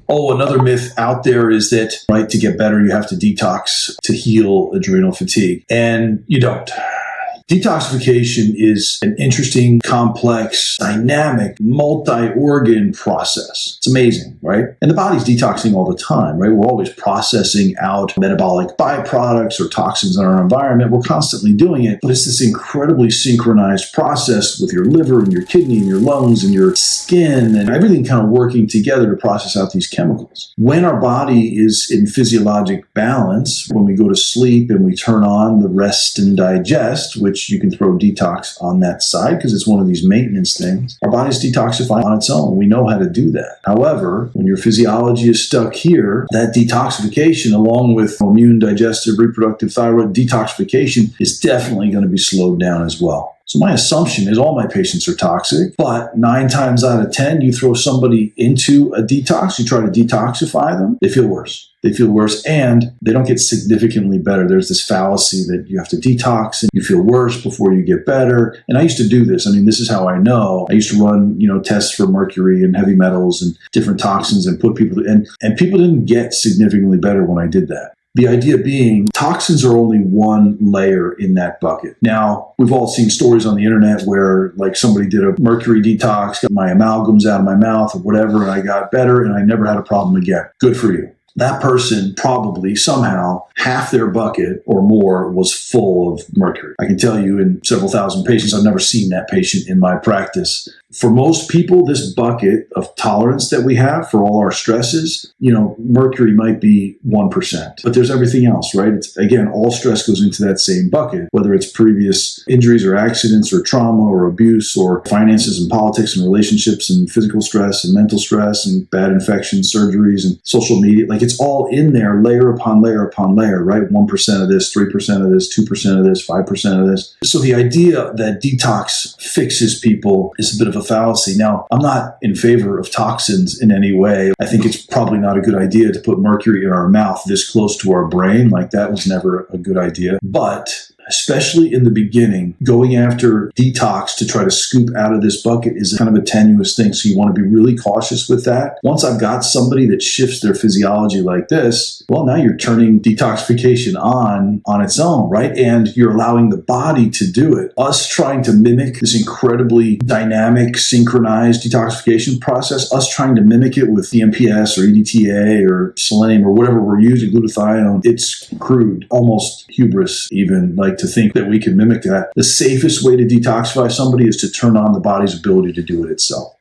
Oh, another myth out there is that, right, to get better, you have to detox to heal adrenal fatigue. And you don't. Detoxification is an interesting, complex, dynamic, multi-organ process. It's amazing, right? And the body's detoxing all the time, right? We're always processing out metabolic byproducts or toxins in our environment. We're constantly doing it, but it's this incredibly synchronized process with your liver and your kidney and your lungs and your skin and everything kind of working together to process out these chemicals. When our body is in physiologic balance, when we go to sleep and we turn on the rest and digest, which you can throw detox on that side because it's one of these maintenance things. Our body's detoxifying on its own. We know how to do that. However, when your physiology is stuck here, that detoxification, along with immune, digestive, reproductive, thyroid, detoxification is definitely going to be slowed down as well. So my assumption is all my patients are toxic, but 9 times out of 10, you throw somebody into a detox, you try to detoxify them, they feel worse. They feel worse and they don't get significantly better. There's this fallacy that you have to detox and you feel worse before you get better. And I used to do this. I mean, this is how I know. I used to run, tests for mercury and heavy metals and different toxins and put people, and people didn't get significantly better when I did that. The idea being toxins are only one layer in that bucket. Now, we've all seen stories on the internet where like somebody did a mercury detox, got my amalgams out of my mouth or whatever, and I got better and I never had a problem again. Good for you. That person probably somehow half their bucket or more was full of mercury. I can tell you in several thousand patients, I've never seen that patient in my practice. For most people, this bucket of tolerance that we have for all our stresses, mercury might be 1%, but there's everything else, right? It's, again, all stress goes into that same bucket, whether it's previous injuries or accidents or trauma or abuse or finances and politics and relationships and physical stress and mental stress and bad infections, surgeries and social media. Like it's all in there, layer upon layer upon layer, right? 1% of this, 3% of this, 2% of this, 5% of this. So the idea that detox fixes people is a bit of a fallacy. Now, I'm not in favor of toxins in any way. I think it's probably not a good idea to put mercury in our mouth this close to our brain. Like that was never a good idea. But especially in the beginning, going after detox to try to scoop out of this bucket is kind of a tenuous thing. So you want to be really cautious with that. Once I've got somebody that shifts their physiology like this, well, now you're turning detoxification on its own, right? And you're allowing the body to do it. Us trying to mimic this incredibly dynamic, synchronized detoxification process, us trying to mimic it with DMPS or EDTA or selenium or whatever we're using, glutathione, it's crude, almost hubris even, like to think that we can mimic that. The safest way to detoxify somebody is to turn on the body's ability to do it itself.